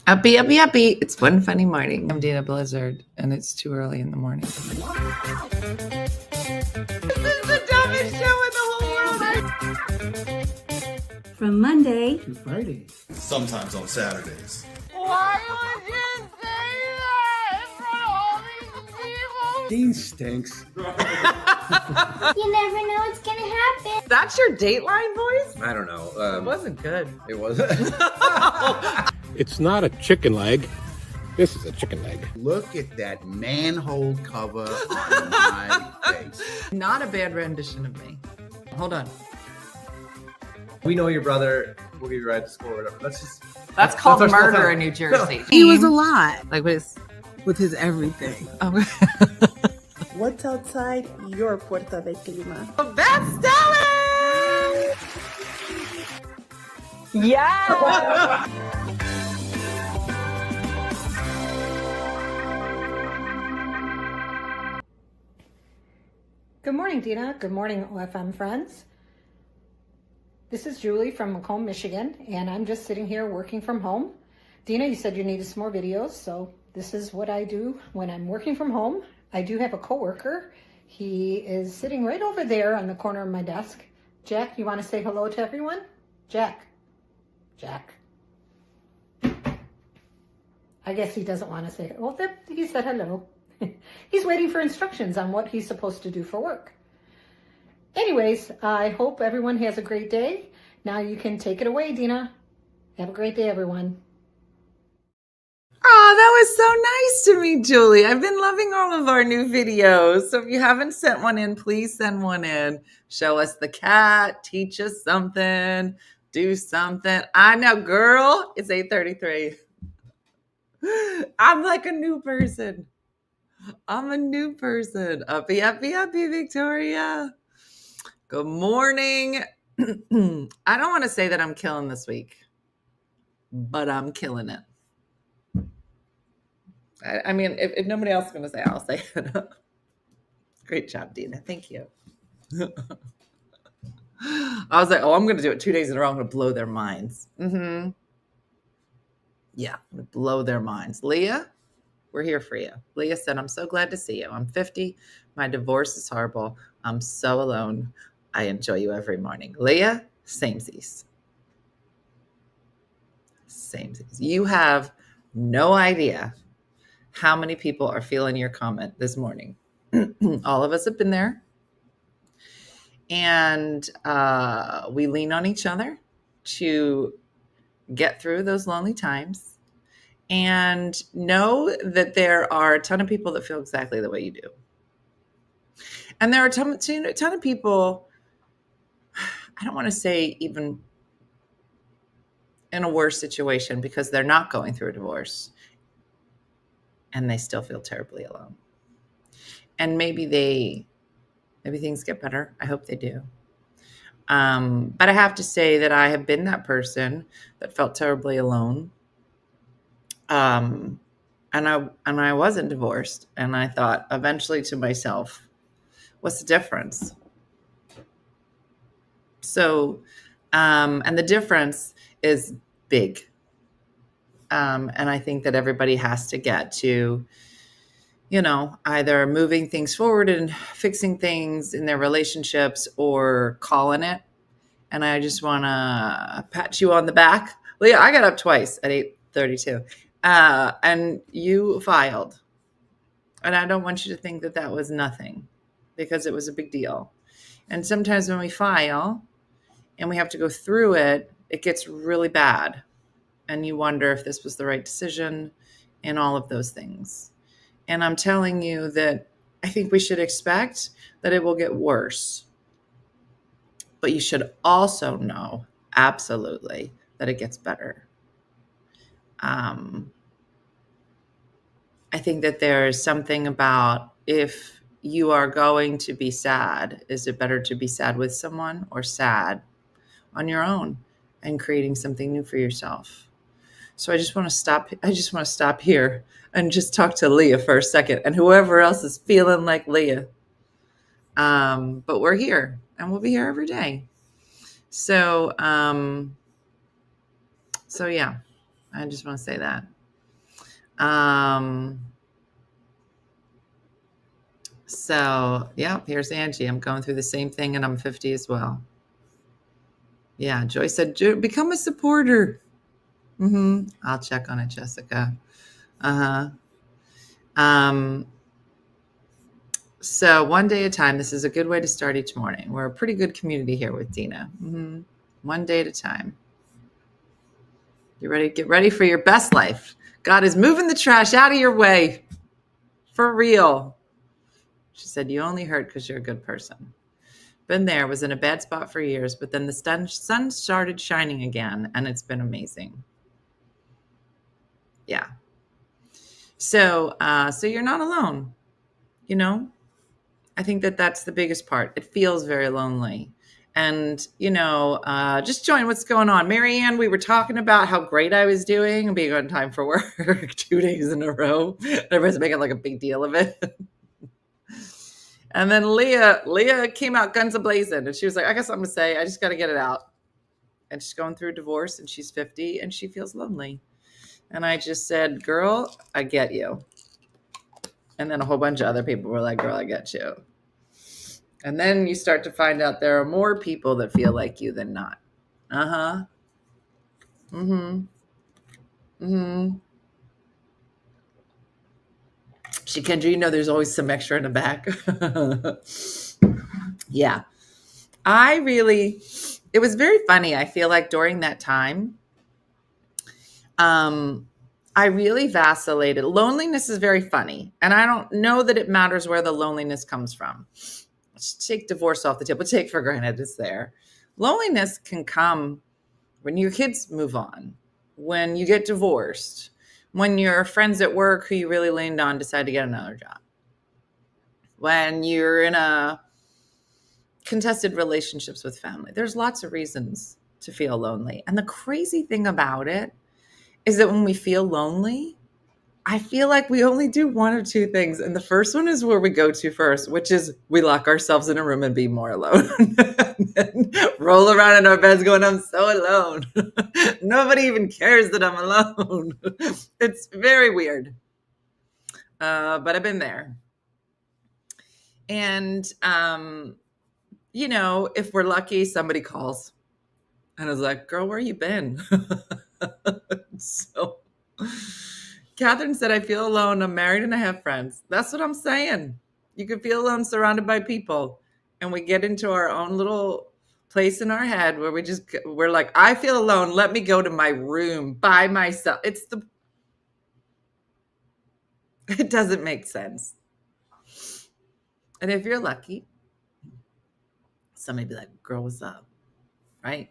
Uppy, uppy, uppy. It's One Funny Morning. I'm Dana Blizzard, and it's too early in the morning. This is the dumbest show in the whole world. From Monday to Friday. Sometimes on Saturdays. Why would you say that in front of all these people? Dean stinks. You never know what's gonna happen. That's your Dateline voice? I don't know. It wasn't good. It wasn't. It's not a chicken leg. This is a chicken leg. Look at that manhole cover on my face. Not a bad rendition of me. Hold on. We know your brother. We'll give you a ride to school or whatever. That's called our murder small in New Jersey. he was a lot Like with with his everything. Oh. What's outside your Puerta de Clima? That's Stellan! Yeah! Good morning, Dina. Good morning, OFM friends. This is Julie from Macomb, Michigan, and I'm just sitting here working from home. Dina, you said you needed some more videos, so this is what I do when I'm working from home. I do have a coworker. He is sitting right over there on the corner of my desk. Jack, you want to say hello to everyone? Jack. I guess he doesn't want to say it. Well, he said hello. He's waiting for instructions on what he's supposed to do for work. Anyways, I hope everyone has a great day. Now you can take it away, Dina. Have a great day, everyone. Oh, that was so nice to me, Julie. I've been loving all of our new videos. So if you haven't sent one in, please send one in. Show us the cat, teach us something, do something. I know, girl, it's 8:33. I'm like a new person. I'm a new person. Uppy, uppy, uppy, Victoria. Good morning. I don't want to say that I'm killing this week, but I'm killing it. I mean, if nobody else is going to say it, I'll say it. Great job, Dina. Thank you. I was like, I'm going to do it 2 days in a row. I'm going to blow their minds. Yeah, I'm going to blow their minds. Leah, we're here for you. Leah said, I'm so glad to see you. I'm 50. My divorce is horrible. I'm so alone. I enjoy you every morning. Leah, samesies. Samesies. You have no idea how many people are feeling your comment this morning. All of us have been there. And we lean on each other to get through those lonely times. And know that there are a ton of people that feel exactly the way you do. And there are a ton of people, I don't want to say even in a worse situation because they're not going through a divorce and they still feel terribly alone. And maybe things get better. I hope they do. But I have to say that I have been that person that felt terribly alone. And I wasn't divorced, and I thought eventually to myself, what's the difference? So, and the difference is big. And I think that everybody has to get to, either moving things forward and fixing things in their relationships or calling it. And I just want to pat you on the back. Leah, I got up twice at 8:32. And you filed. And I don't want you to think that that was nothing because it was a big deal. And sometimes when we file and we have to go through it, it gets really bad. And you wonder if this was the right decision and all of those things. And I'm telling you that I think we should expect that it will get worse. But you should also know, absolutely, that it gets better. I think that there's something about if you are going to be sad, is it better to be sad with someone or sad on your own and creating something new for yourself? So I just want to stop here and just talk to Leah for a second and whoever else is feeling like Leah. But we're here and we'll be here every day. So yeah, I just want to say that. So yeah, here's Angie. I'm going through the same thing and I'm 50 as well. Yeah, Joy said, become a supporter. I'll check on it, Jessica. So one day at a time, this is a good way to start each morning. We're a pretty good community here with Dina. One day at a time. You ready? Get ready for your best life. God is moving the trash out of your way. For real. She said, you only hurt because you're a good person. Been there, was in a bad spot for years, but then the sun started shining again, and it's been amazing. Yeah. So you're not alone, you know? I think that's the biggest part. It feels very lonely. And, just join what's going on. Marianne, we were talking about how great I was doing and being on time for work 2 days in a row. Everybody's making like a big deal of it. And then Leah came out guns a-blazing. And she was like, I got something to say. I just got to get it out. And she's going through a divorce and she's 50 and she feels lonely. And I just said, girl, I get you. And then a whole bunch of other people were like, girl, I get you. And then you start to find out there are more people that feel like you than not. She, Kendra, there's always some extra in the back. Yeah. It was very funny. I feel like during that time, I really vacillated. Loneliness is very funny. And I don't know that it matters where the loneliness comes from. Let's take divorce off the table. Take for granted it's there. Loneliness can come when your kids move on, when you get divorced, when your friends at work who you really leaned on decide to get another job, when you're in a contested relationships with family. There's lots of reasons to feel lonely. And the crazy thing about it is that when we feel lonely, I feel like we only do one of two things. And the first one is where we go to first, which is we lock ourselves in a room and be more alone. And roll around in our beds going, I'm so alone. Nobody even cares that I'm alone. It's very weird. But I've been there. And, if we're lucky, somebody calls. And I was like, girl, where you been? So Catherine said, I feel alone. I'm married and I have friends. That's what I'm saying. You can feel alone surrounded by people. And we get into our own little place in our head where we're like, I feel alone. Let me go to my room by myself. It doesn't make sense. And if you're lucky, somebody be like, girl, what's up? Right?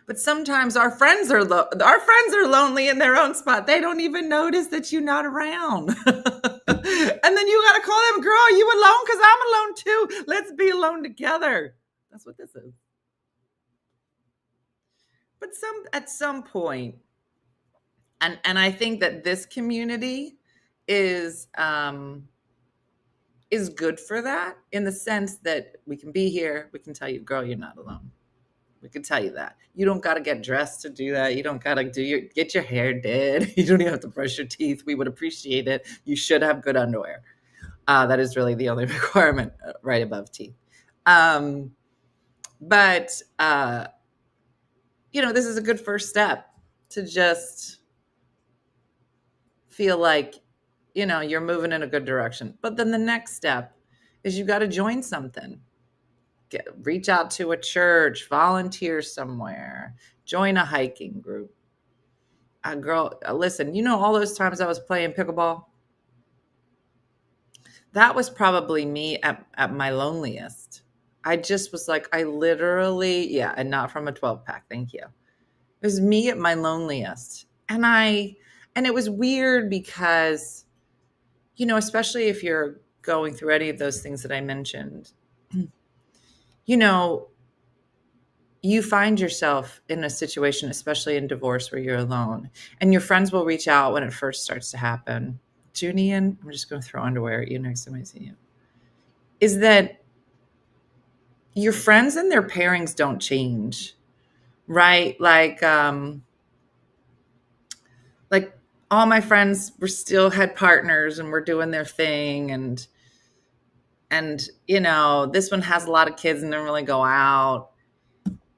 But sometimes our friends are lonely in their own spot. They don't even notice that you're not around. And then you got to call them, girl, you alone? Because I'm alone too. Let's be alone together. That's what this is. But at some point, and I think that this community is good for that, in the sense that we can be here. We can tell you, girl, you're not alone. We can tell you that. You don't got to get dressed to do that. You don't got to get your hair did. You don't even have to brush your teeth. We would appreciate it. You should have good underwear. That is really the only requirement, right above teeth. But this is a good first step to just feel like, you're moving in a good direction. But then the next step is you got to join something. Reach out to a church, volunteer somewhere, join a hiking group. Girl, listen, all those times I was playing pickleball? That was probably me at my loneliest. I just was like, I literally, and not from a 12-pack, thank you. It was me at my loneliest. And it was weird because, especially if you're going through any of those things that I mentioned, you find yourself in a situation, especially in divorce, where you're alone, and your friends will reach out when it first starts to happen. Junian, I'm just going to throw underwear at you next time I see you. Is that your friends and their pairings don't change, right? Like all my friends were still had partners and were doing their thing. And, this one has a lot of kids and don't really go out.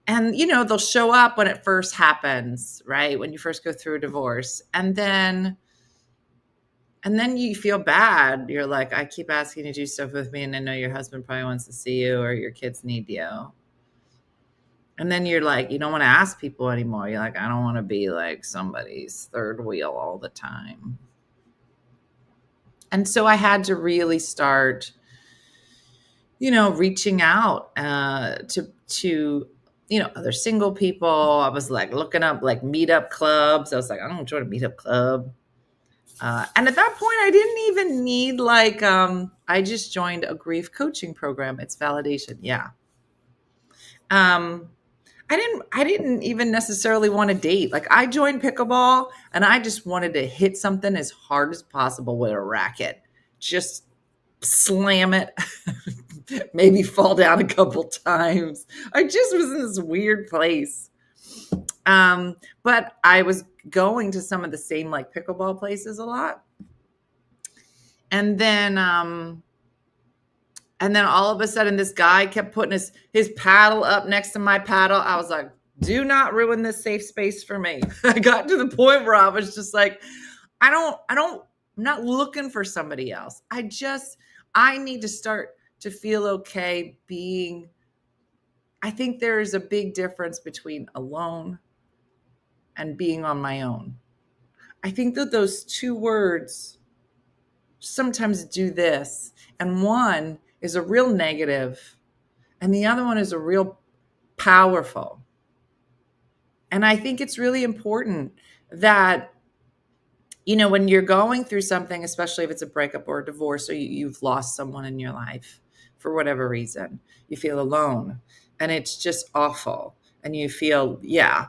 And, they'll show up when it first happens, right? When you first go through a divorce. And then you feel bad. You're like, I keep asking you to do stuff with me, and I know your husband probably wants to see you or your kids need you. And then you're like, you don't want to ask people anymore. You're like, I don't want to be like somebody's third wheel all the time. And so I had to really start, reaching out to other single people. I was like looking up like meetup clubs. I was like, I don't join a meetup club. And at that point, I didn't even need I just joined a grief coaching program. It's validation. Yeah. I didn't even necessarily want to date. Like, I joined pickleball and I just wanted to hit something as hard as possible with a racket. Just slam it, maybe fall down a couple times. I just was in this weird place. But I was going to some of the same like pickleball places a lot. And then all of a sudden this guy kept putting his paddle up next to my paddle. I was like, do not ruin this safe space for me. I got to the point where I was just like, I'm not looking for somebody else. I need to start to feel okay being. I think there is a big difference between alone and being on my own. I think that those two words sometimes do this. And one is a real negative and the other one is a real powerful. And I think it's really important that, when you're going through something, especially if it's a breakup or a divorce, or you've lost someone in your life for whatever reason, you feel alone and it's just awful. And you feel, yeah.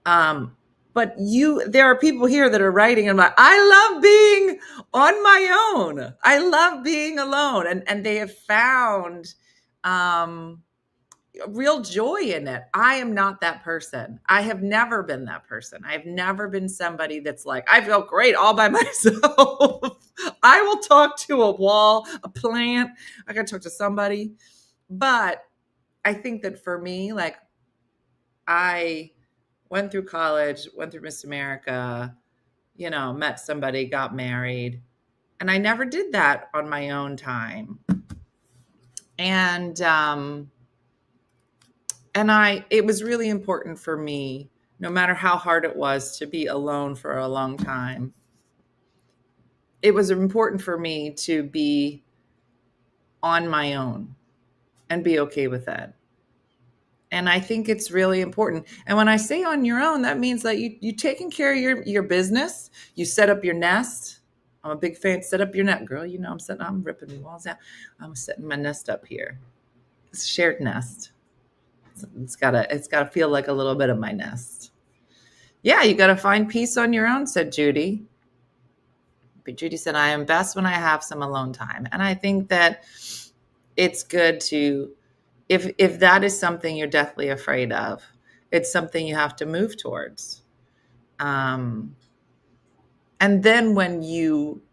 But there are people here that are writing and like, I love being on my own. I love being alone. And they have found real joy in it. I am not that person. I have never been that person. I have never been somebody that's like, I feel great all by myself. I will talk to a wall, a plant. I got to talk to somebody. But I think that for me, like, I went through college, went through Miss America, met somebody, got married. And I never did that on my own time. And it was really important for me, no matter how hard it was to be alone for a long time. It was important for me to be on my own and be okay with that. And I think it's really important. And when I say on your own, that means that you taking care of your business. You set up your nest. I'm a big fan. Set up your nest, girl. I'm ripping the walls out. I'm setting my nest up here. It's a shared nest. It's gotta feel like a little bit of my nest. Yeah, you gotta find peace on your own, said Judy. But Judy said, I am best when I have some alone time. And I think that it's good to, if that is something you're deathly afraid of, it's something you have to move towards. And then when you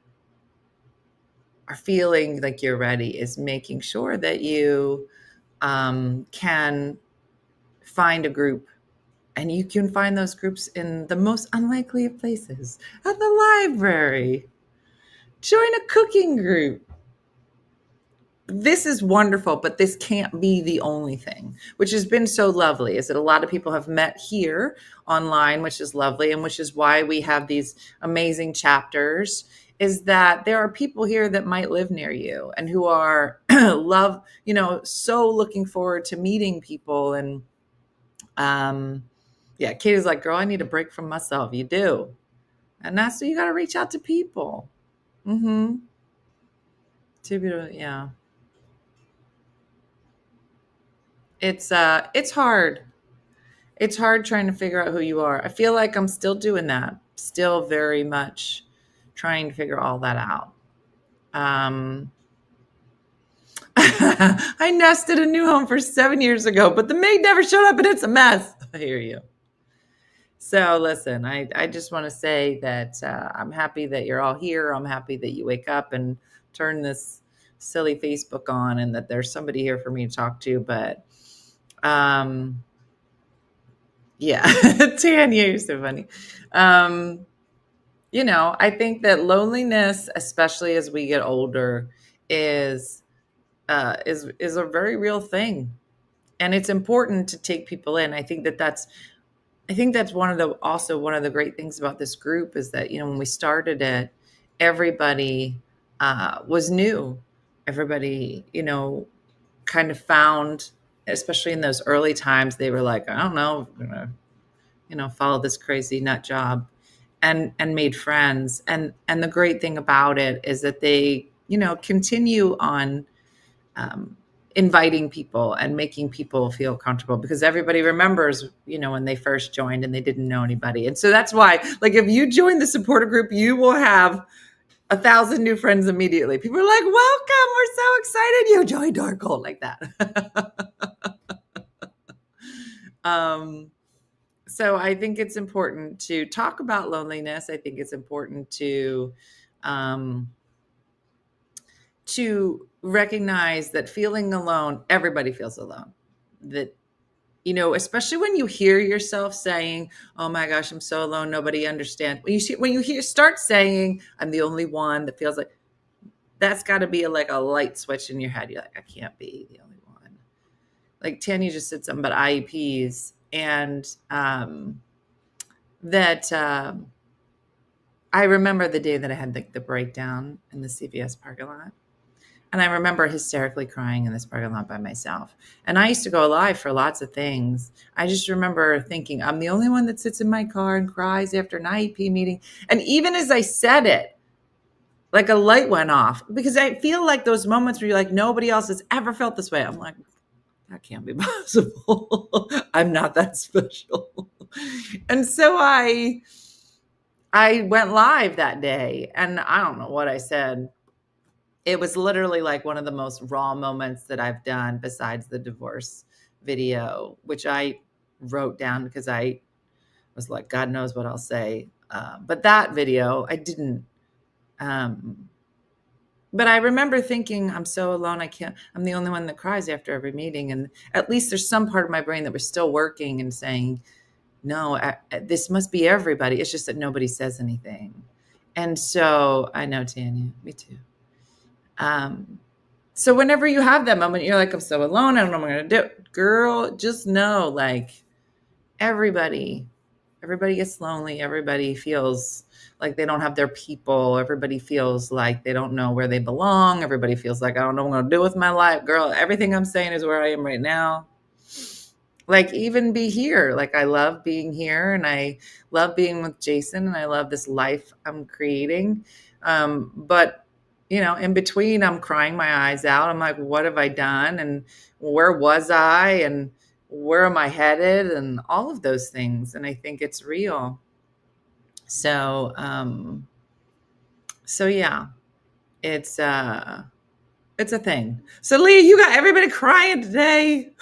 are feeling like you're ready, is making sure that you can find a group. And you can find those groups in the most unlikely of places. At the library. Join a cooking group. This is wonderful, but this can't be the only thing, which has been so lovely, is that a lot of people have met here online, which is lovely, and which is why we have these amazing chapters, is that there are people here that might live near you and who are so looking forward to meeting people. And yeah, Katie's like, girl, I need a break from myself. You do. And that's so you got to reach out to people. Yeah. It's hard. It's hard trying to figure out who you are. I feel like I'm still doing that. Still very much trying to figure all that out. I nested a new home for 7 years ago, but the maid never showed up and it's a mess. I hear you. So listen, I just want to say that I'm happy that you're all here. I'm happy that you wake up and turn this silly Facebook on and that there's somebody here for me to talk to. But yeah, Tanya, you're so funny. I think that loneliness, especially as we get older, is a very real thing, and it's important to take people in. I think that's one of the great things about this group is that when we started it, everybody was new. Everybody kind of found, especially in those early times, they were like, I don't know, I'm gonna follow this crazy nut job, and made friends. And the great thing about it is that they continue on inviting people and making people feel comfortable, because everybody remembers when they first joined and they didn't know anybody. And so that's why, like, if you join the supporter group, you will have 1,000 new friends immediately. People are like, welcome, we're so excited you joined our cult, like that. So I think it's important to talk about loneliness. I think it's important to recognize that feeling alone, everybody feels alone. That, especially when you hear yourself saying, oh my gosh, I'm so alone, nobody understands. When you start saying, I'm the only one that feels like, that's got to be like a light switch in your head. You're like, I can't be the only one. Like Tanya just said something about IEPs, and I remember the day that I had the breakdown in the CVS parking lot. And I remember hysterically crying in this parking lot by myself. And I used to go live for lots of things. I just remember thinking, I'm the only one that sits in my car and cries after an IEP meeting. And even as I said it, like a light went off, because I feel like those moments where you're like, nobody else has ever felt this way. I'm like, that can't be possible. I'm not that special. And so I went live that day, and I don't know what I said. It was literally like one of the most raw moments that I've done, besides the divorce video, which I wrote down because I was like, God knows what I'll say. But that video, I didn't. But I remember thinking, I'm so alone. I'm the only one that cries after every meeting. And at least there's some part of my brain that was still working and saying, no, this must be everybody. It's just that nobody says anything. And so I know, Tanya, me too. So whenever you have that moment, you're like, I'm so alone, I don't know what I'm going to do. Girl, just know, like, everybody gets lonely. Everybody feels like they don't have their people. Everybody feels like they don't know where they belong. Everybody feels like, I don't know what I'm going to do with my life. Girl, everything I'm saying is where I am right now. Like, even be here. Like, I love being here, and I love being with Jason, and I love this life I'm creating. But in between, I'm crying my eyes out. I'm like, what have I done? And where was I? And where am I headed? And all of those things. And I think it's real. So, yeah, it's a thing. So Leah, you got everybody crying today.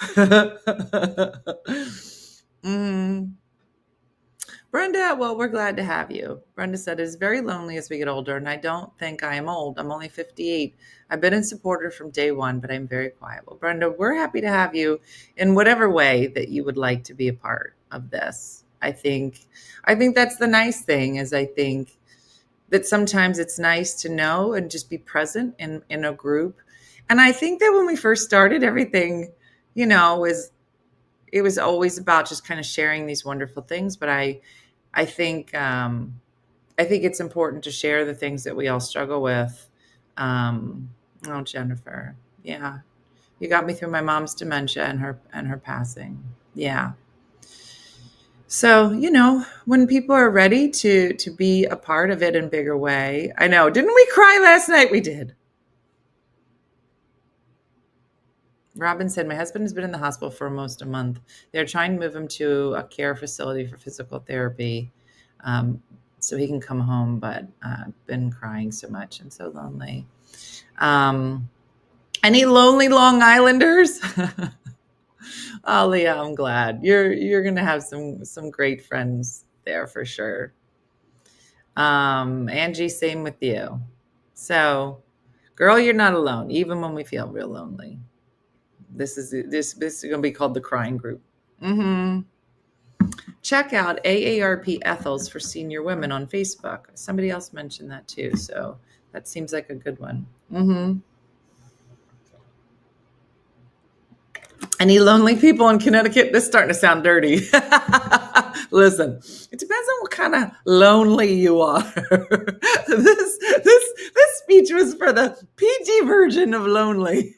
Brenda, well, we're glad to have you. Brenda said, it is very lonely as we get older, and I don't think I am old. I'm only 58. I've been in supporter from day one, but I'm very quiet. Well, Brenda, we're happy to have you in whatever way that you would like to be a part of this. I think that's the nice thing, is I think that sometimes it's nice to know and just be present in a group. And I think that when we first started, everything, it was always about just kind of sharing these wonderful things. But I think it's important to share the things that we all struggle with. Oh, Jennifer, yeah, you got me through my mom's dementia and her passing. Yeah. So, when people are ready to be a part of it in a bigger way. I know, didn't we cry last night? We did. Robin said, my husband has been in the hospital for almost a month. They're trying to move him to a care facility for physical therapy, so he can come home, but I've been crying so much and so lonely. Any lonely Long Islanders? Oh, Leah, I'm glad. You're going to have some great friends there for sure. Angie, same with you. So, girl, you're not alone, even when we feel real lonely. This is going to be called the crying group. Check out AARP Ethels for Senior Women on Facebook. Somebody else mentioned that too, so that seems like a good one. Any lonely people in Connecticut? This is starting to sound dirty. Listen, it depends on what kind of lonely you are. This speech was for the PG version of lonely.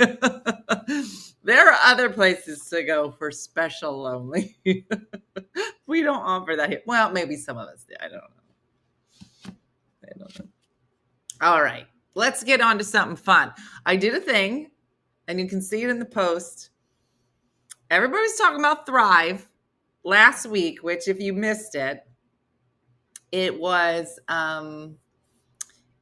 There are other places to go for special lonely. We don't offer that here. Well, maybe some of us do. I don't know. All right, let's get on to something fun. I did a thing, and you can see it in the post. Everybody was talking about Thrive last week, which if you missed it, it was,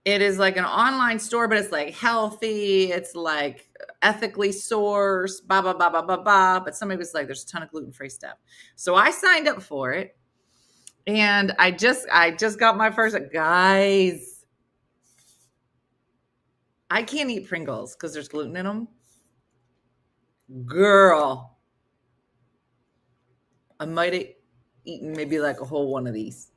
it is like an online store, but it's like healthy. It's like ethically sourced, blah, blah, blah, blah, blah, blah. But somebody was like, there's a ton of gluten-free stuff. So I signed up for it. And I just got my first, guys, I can't eat Pringles because there's gluten in them. Girl, I might have eaten maybe like a whole one of these.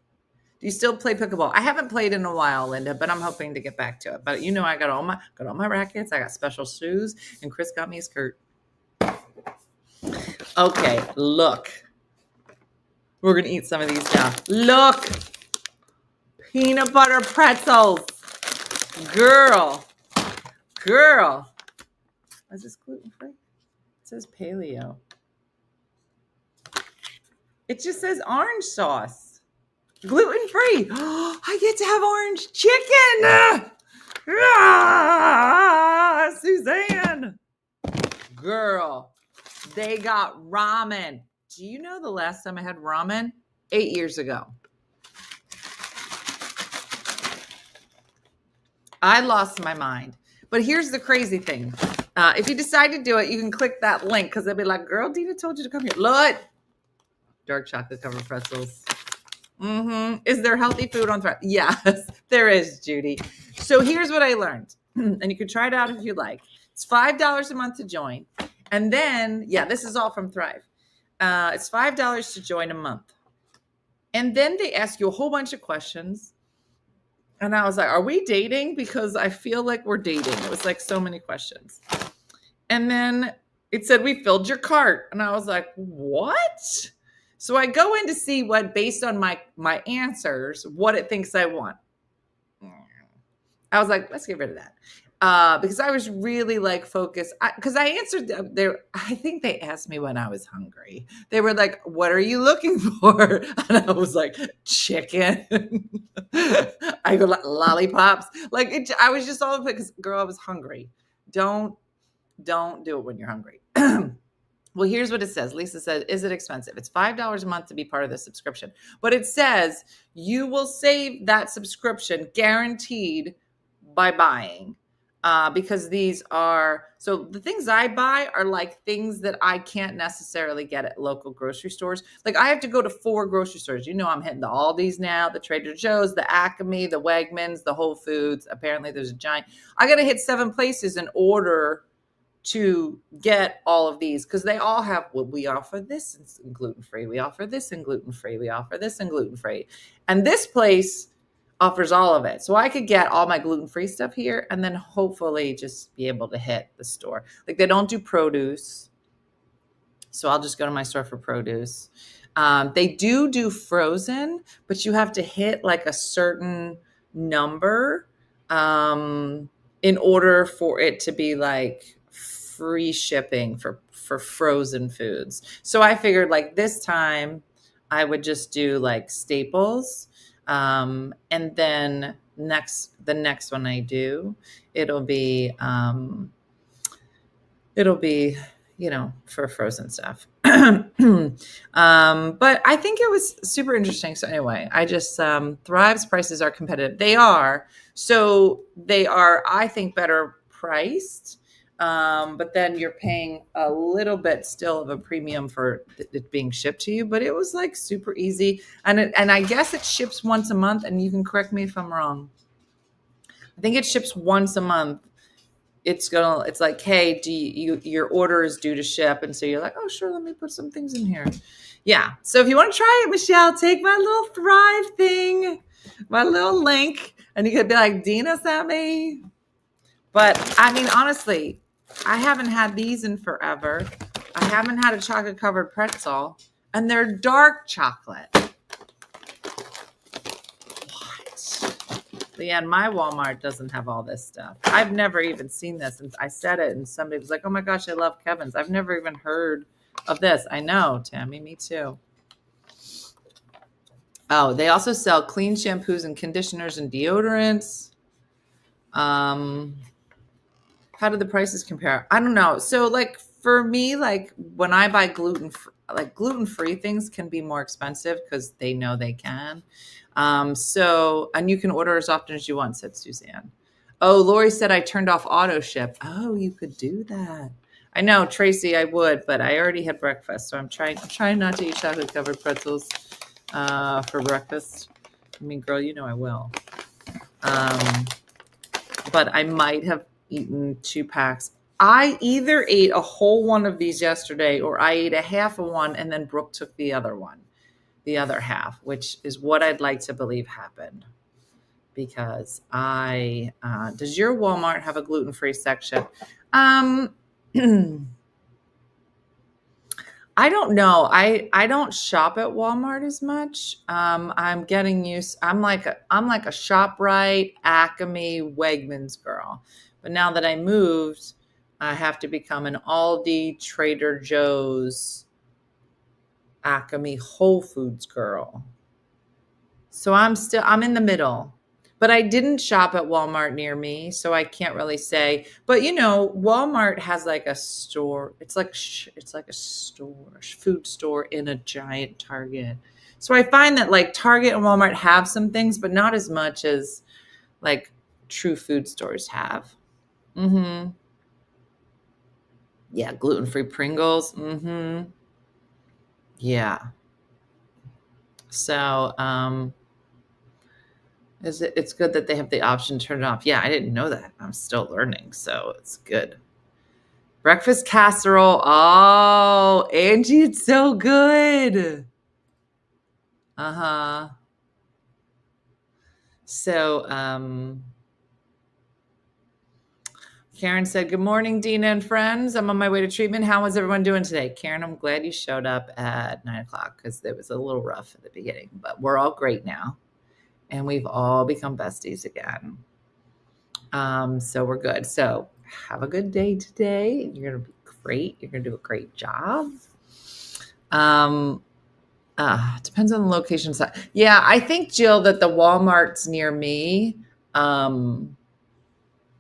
Do you still play pickleball? I haven't played in a while, Linda, but I'm hoping to get back to it. But you know, I got all my rackets. I got special shoes, and Chris got me a skirt. Okay, look. We're gonna eat some of these now. Look, peanut butter pretzels. Girl. Is this gluten-free? It says paleo. It just says orange sauce. Gluten-free. I get to have orange chicken. Suzanne. Girl, they got ramen. Do you know the last time I had ramen? 8 years ago. I lost my mind. But here's the crazy thing. If you decide to do it, you can click that link because they'll be like, girl, Dina told you to come here. Look. Dark chocolate covered pretzels. Is there healthy food on Thrive? Yes, there is, Judy. So here's what I learned. And you can try it out if you like. It's $5 a month to join. And then, this is all from Thrive. It's $5 to join a month. And then they ask you a whole bunch of questions. And I was like, are we dating? Because I feel like we're dating. It was like so many questions. And then it said, we filled your cart. And I was like, what? So I go in to see what, based on my answers, what it thinks I want. I was like, let's get rid of that. Because I was really like focused. Because I answered there. I think they asked me when I was hungry. They were like, what are you looking for? And I was like, chicken. I go, lollipops. Like I was just all because, girl, I was hungry. Don't do it when you're hungry. Well, here's what it says. Lisa said, is it expensive? It's $5 a month to be part of the subscription. But it says you will save that subscription guaranteed by buying. Because these are, so the things I buy are like things that I can't necessarily get at local grocery stores. Like I have to go to 4 grocery stores. You know, I'm hitting the Aldi's now, the Trader Joe's, the Acme, the Wegmans, the Whole Foods. Apparently there's a giant. I got to hit 7 places in order to get all of these because they all have, well, we offer this in gluten-free. We offer this in gluten-free. We offer this in gluten-free. And this place offers all of it. So I could get all my gluten-free stuff here and then hopefully just be able to hit the store. Like they don't do produce. So I'll just go to my store for produce. They do frozen, but you have to hit like a certain number in order for it to be like free shipping for frozen foods. So I figured like this time I would just do like staples. And then the next one I do, it'll be, you know, for frozen stuff. But I think it was super interesting. So anyway, I just, Thrive's prices are competitive. They are, I think, better priced. But then you're paying a little bit still of a premium for it being shipped to you. But it was like super easy, and I guess it ships once a month. And you can correct me if I'm wrong. I think it ships once a month. It's like, hey, your order is due to ship, and so you're like, oh sure, let me put some things in here. Yeah. So if you want to try it, Michelle, take my little Thrive thing, my little link, and you could be like, Dina sent me. But I mean, honestly, I haven't had these in forever. I haven't had a chocolate covered pretzel, and they're dark chocolate. But yeah, my Walmart doesn't have all this stuff. I've never even seen this. And I said it, and somebody was like, oh my gosh, I love Kevin's. I've never even heard of this. I know, Tammy, me too. Oh, they also sell clean shampoos and conditioners and deodorants. How do the prices compare? I don't know. So like for me, like when I buy gluten-free things can be more expensive because they know they can. And you can order as often as you want, said Suzanne. Oh, Lori said I turned off auto ship. Oh, you could do that. I know, Tracy, I would, but I already had breakfast, so I'm trying not to eat chocolate covered pretzels for breakfast. I mean, girl, you know I will. But I might have eaten 2 packs. I either ate a whole one of these yesterday or I ate a half of one and then Brooke took the other half, which is what I'd like to believe happened. Because does your Walmart have a gluten-free section? I don't know. I don't shop at Walmart as much. I'm getting used. I'm like a ShopRite, Acme, Wegmans girl. But now that I moved, I have to become an Aldi, Trader Joe's, Acme, Whole Foods girl. So I'm in the middle. But I didn't shop at Walmart near me, so I can't really say. But Walmart has like a store. It's like a store, food store in a giant Target. So I find that like Target and Walmart have some things, but not as much as like true food stores have. Mm-hmm. Yeah, gluten-free Pringles. Mm-hmm. Yeah. So it's good that they have the option to turn it off. Yeah, I didn't know that. I'm still learning, so it's good. Breakfast casserole. Oh, Angie, it's so good. Uh-huh. So, Karen said, good morning, Dina and friends. I'm on my way to treatment. How is everyone doing today? Karen, I'm glad you showed up at 9:00 because it was a little rough at the beginning, but we're all great now. And we've all become besties again. So we're good. So have a good day today. You're going to be great. You're going to do a great job. Depends on the location. Yeah, I think, Jill, that the Walmarts near me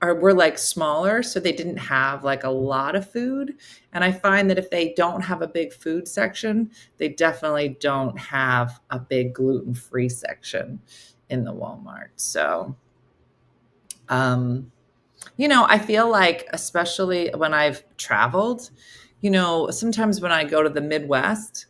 were like smaller, so they didn't have like a lot of food. And I find that if they don't have a big food section, they definitely don't have a big gluten-free section in the Walmart. So, I feel like, especially when I've traveled, sometimes when I go to the Midwest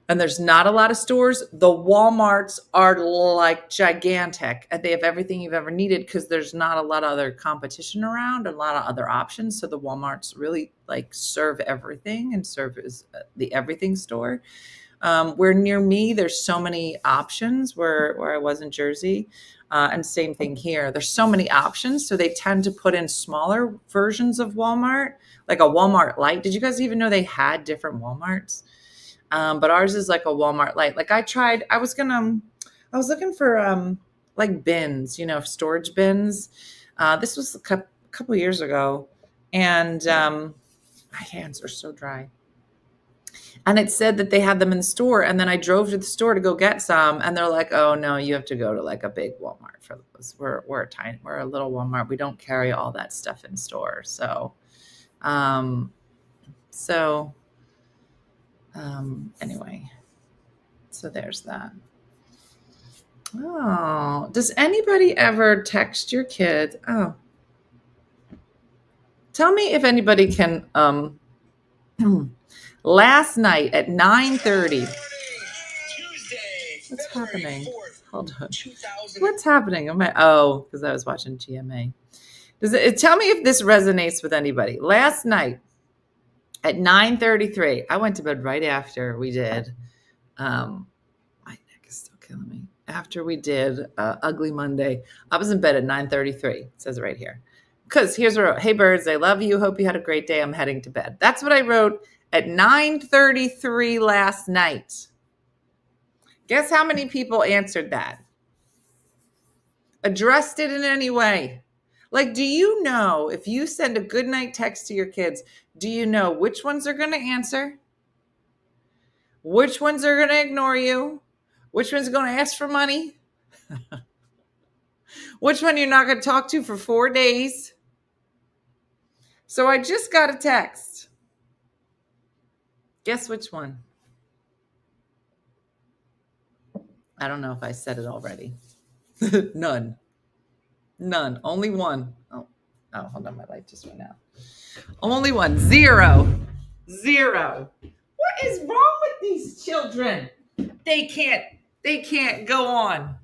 and there's not a lot of stores, the Walmarts are like gigantic and they have everything you've ever needed because there's not a lot of other competition around, a lot of other options. So the Walmarts really like serve everything and serve as the everything store. Where near me, there's so many options where I was in Jersey. And same thing here. There's so many options. So they tend to put in smaller versions of Walmart, like a Walmart Lite. Did you guys even know they had different Walmarts? But ours is like a Walmart Lite. Like I was looking for like bins, storage bins. This was a couple years ago. And my hands are so dry. And it said that they had them in the store. And then I drove to the store to go get some. And they're like, oh, no, you have to go to like a big Walmart for those. We're a little Walmart. We don't carry all that stuff in store. So, anyway, so there's that. Oh, does anybody ever text your kids? Oh, Tell me if anybody can. Last night at 9:30. What's happening? Hold on. What's happening? Because I was watching GMA. Tell me if this resonates with anybody. Last night at 9:33, I went to bed right after we did. My neck is still killing me. After we did Ugly Monday, I was in bed at 9:33. It says it right here. Because here's what I wrote. Hey, birds, I love you. Hope you had a great day. I'm heading to bed. That's what I wrote at 9:33 last night. Guess how many people answered that? Addressed it in any way? Like, do you know if you send a good night text to your kids, do you know which ones are going to answer? Which ones are going to ignore you? Which one's going to ask for money? Which one you're not going to talk to for 4 days? So I just got a text. Guess which one? I don't know if I said it already. None. Only one. Oh, hold on. My light just went out. Only one. Zero. What is wrong with these children? They can't go on.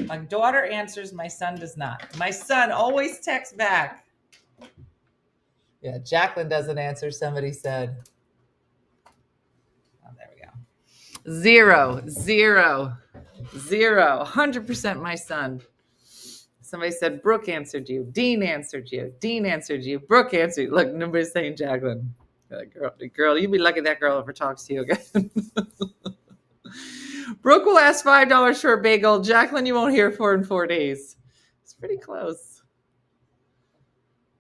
My daughter answers. My son does not. My son always texts back. Yeah, Jacqueline doesn't answer. Somebody said. Oh, there we go. Zero. 100% my son. Somebody said Brooke answered you. Dean answered you. Brooke answered you. Look, nobody's saying Jacqueline. Girl, you'd be lucky that girl ever talks to you again. Brooke will ask $5 for a bagel. Jacqueline, you won't hear for in 4 days. It's pretty close.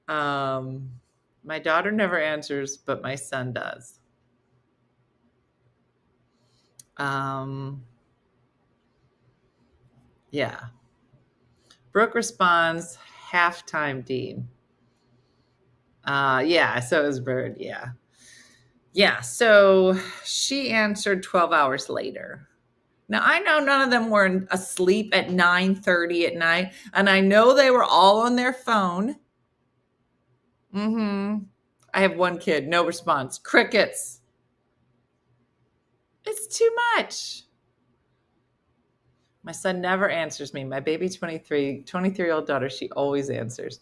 My daughter never answers, but my son does. Yeah. Brooke responds, halftime, Dean. Yeah, so is Bird, yeah. Yeah, so she answered 12 hours later. Now, I know none of them were asleep at 9:30 at night, and I know they were all on their phone. I have one kid, no response. Crickets. It's too much. My son never answers me. My baby 23-year-old daughter, she always answers.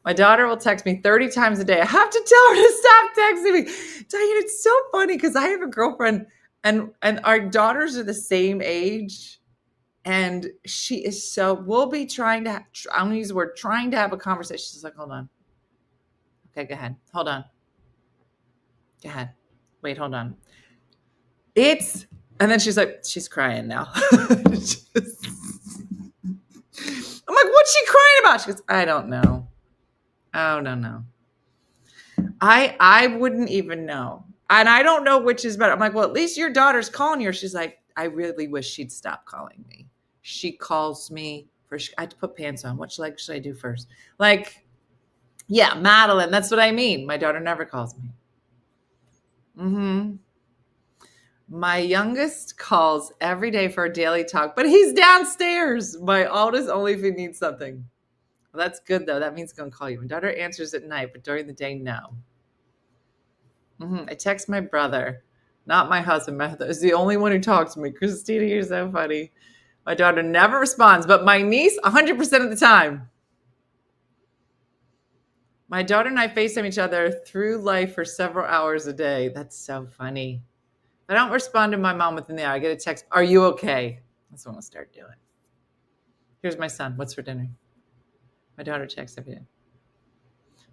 My daughter will text me 30 times a day. I have to tell her to stop texting me. Diane, it's so funny because I have a girlfriend and our daughters are the same age. And she is we'll be trying to, I'm going to use the word, trying to have a conversation. She's like, hold on. Okay, go ahead. Hold on. Go ahead. Wait, hold on. And then she's like, she's crying now. I'm like, what's she crying about? She goes, I don't know. Oh, no. I wouldn't even know. And I don't know which is better. I'm like, well, at least your daughter's calling you. She's like, I really wish she'd stop calling me. She calls me first. I had to put pants on. What leg should I do first? Like, yeah, Madeline. That's what I mean. My daughter never calls me. My youngest calls every day for a daily talk, but he's downstairs. My oldest only if he needs something. Well, that's good, though. That means he's going to call you. My daughter answers at night, but during the day, no. I text my brother, not my husband. My husband is the only one who talks to me. Christina, you're so funny. My daughter never responds, but my niece, 100% of the time. My daughter and I FaceTime each other through life for several hours a day. That's so funny. I don't respond to my mom within the hour. I get a text, are you okay? That's what I'm going to start doing. Here's my son. What's for dinner? My daughter texts every day.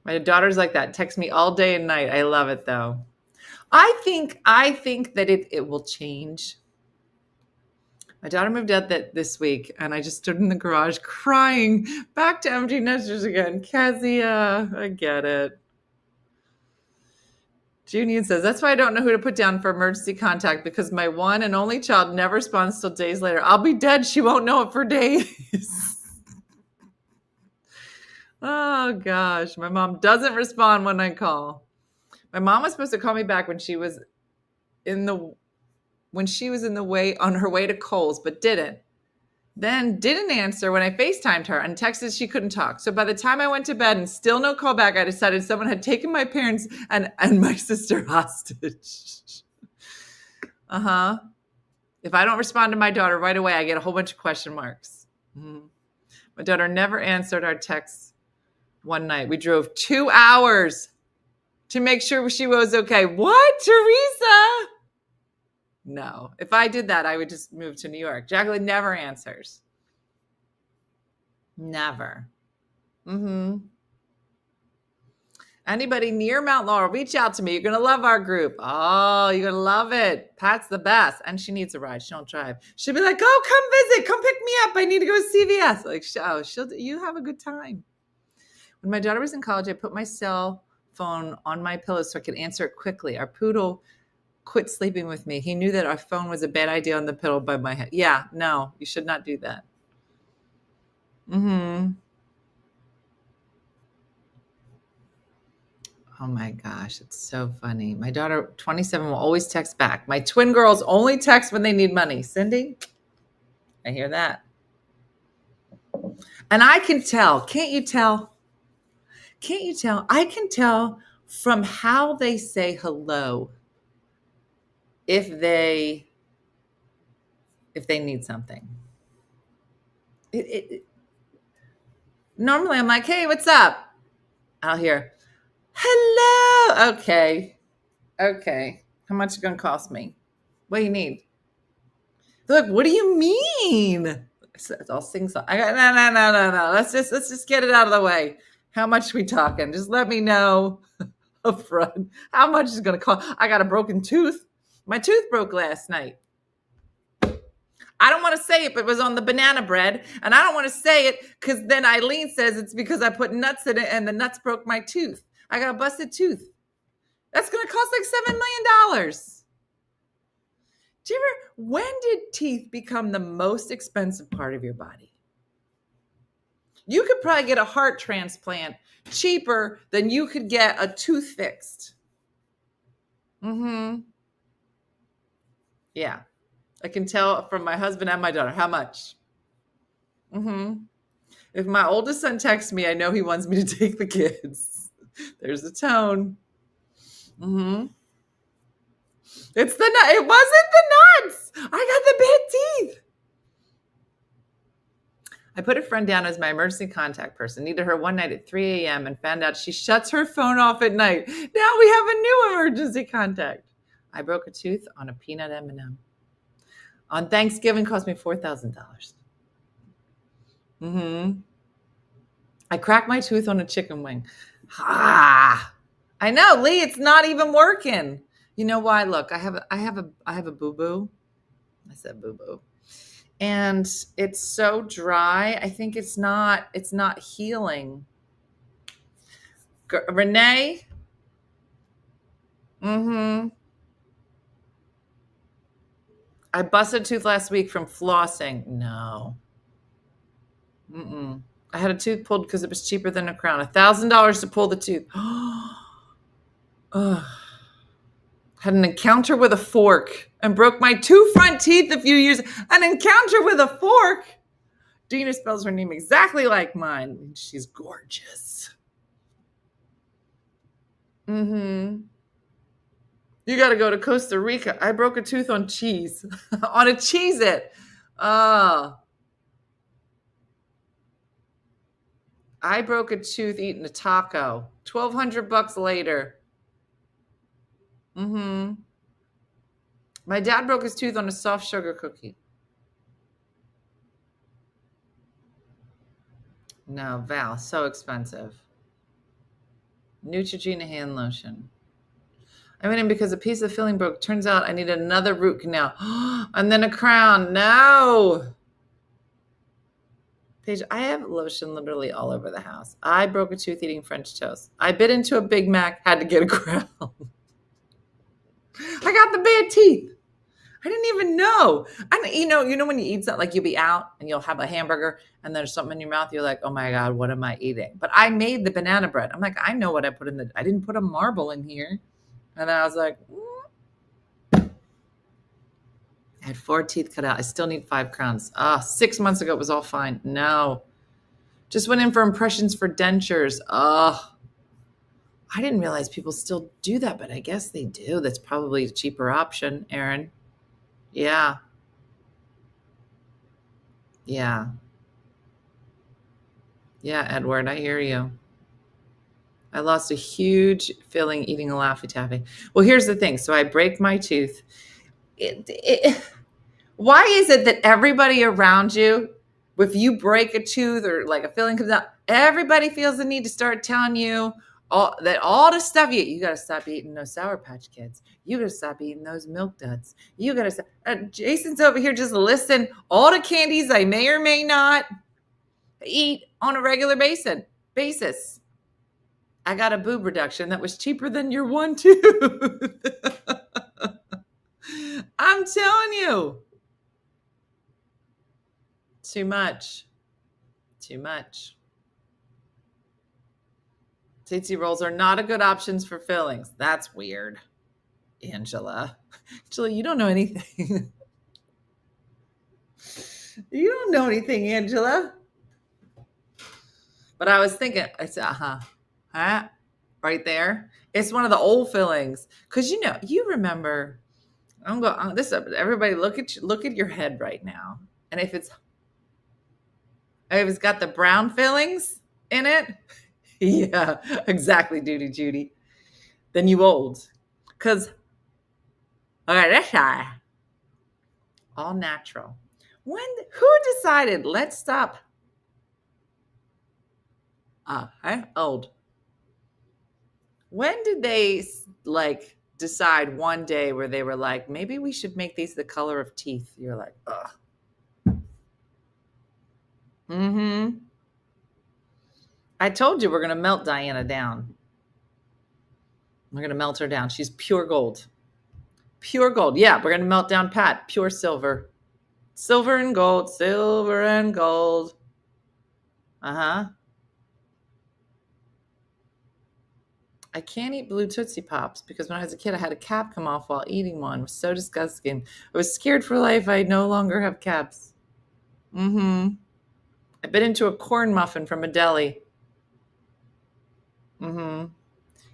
My daughter's like that. Texts me all day and night. I love it, though. I think that it will change. My daughter moved out this week, and I just stood in the garage crying. Back to empty nesters again. Kezia, I get it. Junior says, that's why I don't know who to put down for emergency contact because my one and only child never responds till days later. I'll be dead. She won't know it for days. Oh, gosh. My mom doesn't respond when I call. My mom was supposed to call me back when she was on her way to Kohl's, but didn't. Then didn't answer when I FaceTimed her and texted she couldn't talk. So by the time I went to bed and still no call back, I decided someone had taken my parents and my sister hostage. Uh-huh. If I don't respond to my daughter right away, I get a whole bunch of question marks. Mm-hmm. My daughter never answered our texts one night. We drove 2 hours to make sure she was okay. What, Teresa? No. If I did that, I would just move to New York. Jacqueline never answers. Never. Mm-hmm. Anybody near Mount Laurel, reach out to me. You're going to love our group. Oh, you're going to love it. Pat's the best. And she needs a ride. She don't drive. She'll be like, oh, come visit. Come pick me up. I need to go to CVS. Like, you have a good time. When my daughter was in college, I put my cell phone on my pillow so I could answer it quickly. Our poodle quit sleeping with me. He knew that our phone was a bad idea on the pillow by my head. Yeah, no, you should not do that. Mm-hmm. Oh my gosh, it's so funny. My daughter, 27, will always text back. My twin girls only text when they need money. Cindy, I hear that. And I can tell, can't you tell? Can't you tell? I can tell from how they say hello if they need something. Normally I'm like, hey, what's up? I'll hear, hello. Okay. How much is it going to cost me? What do you need? They're like, what do you mean? I'll sing song. I got no. Let's just get it out of the way. How much are we talking? Just let me know up front. How much is it going to cost? I got a broken tooth. My tooth broke last night. I don't want to say it, but it was on the banana bread. And I don't want to say it because then Eileen says it's because I put nuts in it and the nuts broke my tooth. I got a busted tooth. That's going to cost like $7 million. When did teeth become the most expensive part of your body? You could probably get a heart transplant cheaper than you could get a tooth fixed. Mm-hmm. Yeah. I can tell from my husband and my daughter. How much? Mm-hmm. If my oldest son texts me, I know he wants me to take the kids. There's the tone. Mm-hmm. It wasn't the nuts. I got the bad teeth. I put a friend down as my emergency contact person. Needed her one night at 3 a.m. and found out she shuts her phone off at night. Now we have a new emergency contact. I broke a tooth on a peanut M&M. On Thanksgiving, cost me $4,000. Mm-hmm. I cracked my tooth on a chicken wing. I know, Lee. It's not even working. You know why? Look, I have a boo-boo. I said boo-boo. And it's so dry. I think it's not healing. Renee. Mm-hmm. I busted a tooth last week from flossing. No. Mm-mm. I had a tooth pulled because it was cheaper than a crown. $1,000 to pull the tooth. Had an encounter with a fork and broke my 2 front teeth a few years. An encounter with a fork. Dina spells her name exactly like mine. She's gorgeous. Mm-hmm. You got to go to Costa Rica. I broke a tooth on cheese. On a Cheez-It. I broke a tooth eating a taco. $1,200 later. Mm-hmm. My dad broke his tooth on a soft sugar cookie. No, Val, so expensive. Neutrogena hand lotion. I went in because a piece of filling broke. Turns out I needed another root canal. And then a crown. No. Paige, I have lotion literally all over the house. I broke a tooth eating French toast. I bit into a Big Mac, had to get a crown. I got the bad teeth. I didn't even know. And you know when you eat something, like you'll be out and you'll have a hamburger and there's something in your mouth. You're like, oh my God, what am I eating? But I made the banana bread. I'm like, I know what I put in I didn't put a marble in here. And then I was like, I had 4 teeth cut out. I still need 5 crowns. 6 months ago, it was all fine. No. Just went in for impressions for dentures. I didn't realize people still do that, but I guess they do. That's probably a cheaper option, Erin. Yeah. Yeah. Yeah, Edward, I hear you. I lost a huge filling eating a Laffy Taffy. Well, here's the thing. So I break my tooth. Why is it that everybody around you, if you break a tooth or like a filling comes out, everybody feels the need to start telling you all the stuff you got to stop eating those Sour Patch Kids. You got to stop eating those Milk Duds. You got to stop. Jason's over here just listing all the candies I may or may not eat on a regular basis. I got a boob reduction that was cheaper than your one tooth. I'm telling you. Too much. Tootsie Rolls are not a good options for fillings. That's weird. Angela, you don't know anything. You don't know anything, Angela. But I was thinking, I said, right there. It's one of the old fillings. Because you remember, everybody look at your head right now. And if it's got the brown fillings in it, yeah, exactly, Judy. Then you old. Because, okay, this guy, all natural. Who decided, let's stop? Old. When did they decide one day where they were like, maybe we should make these the color of teeth? You're like, ugh. Mm-hmm. I told you we're going to melt Diana down. We're going to melt her down. She's pure gold. Pure gold. Yeah, we're going to melt down Pat. Pure silver. Silver and gold. Silver and gold. Uh-huh. I can't eat blue Tootsie Pops because when I was a kid, I had a cap come off while eating one. It was so disgusting. I was scared for life. I no longer have caps. Mm-hmm. I bit into a corn muffin from a deli. Mm-hmm.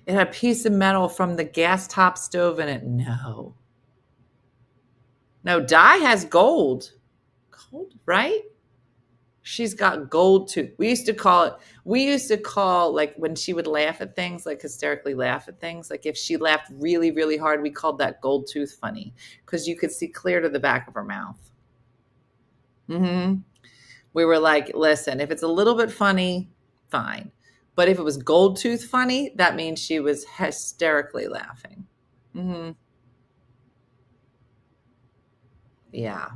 It had a piece of metal from the gas top stove in it. No, Di has gold. Gold, right? She's got gold tooth. We used to call like when she would laugh at things, like hysterically laugh at things. Like if she laughed really, really hard, we called that gold tooth funny because you could see clear to the back of her mouth. Mm-hmm. We were like, listen, if it's a little bit funny, fine. But if it was gold tooth funny, that means she was hysterically laughing. Mm-hmm. Yeah.